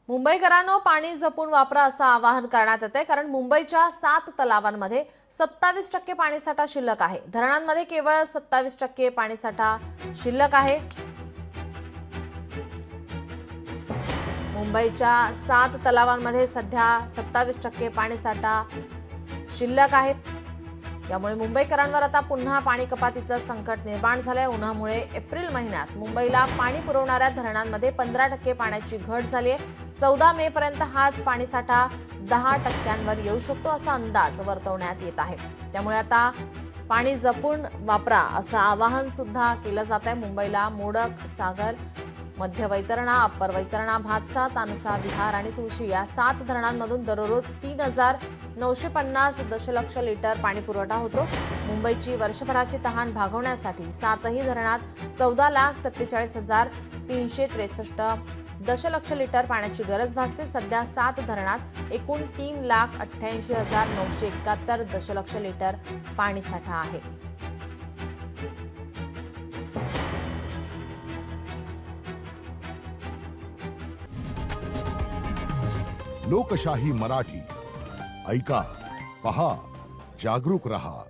मुंबईकरांनो, पाणी जपून वापरा असं आवाहन करण्यात येते, कारण मुंबईच्या 7 तलावांमध्ये 27% पाणीसाठा शिल्लक आहे। धरणांमध्ये केवळ 27% पाणीसाठा शिल्लक आहे। मुंबईच्या 7 तलावांमध्ये सध्या 27% पाणीसाठा शिल्लक आहे। त्यामुळे मुंबईकरांवर आता पुन्हा पाणी कपातीचं संकट निर्माण झालंय। उन्हामुळे एप्रिल महिन्यात मुंबईला पाणी पुरवणाऱ्या धरणांमध्ये 15% पाण्याची घट झाली आहे। 14 मे पर्यंत हाच पाणीसाठा 10%वर येऊ शकतो असा अंदाज वर्तवण्यात येत आहे। त्यामुळे आता पाणी जपून वापरा असं आवाहन सुद्धा केलं जात आहे। मुंबईला मोडक, सागर, मध्य वैतरणा, अप्पर वैतरणा, भातसा, तानसा, विहार आणि तुळशी या 7 धरणांमधून दररोज 3950 दशलक्ष लिटर पाणी पुरवठा होतो। मुंबईची वर्षभराची तहान भागवण्यासाठी 7ही धरणात 14,47,363 दशलक्ष लिटर पाण्याची गरज भासते। सध्या 7 धरणात एकूण 3,88,971 दशलक्ष लिटर पाणीसाठा आहे। लोकशाही मराठी ऐका, पहा, जागरूक रहा।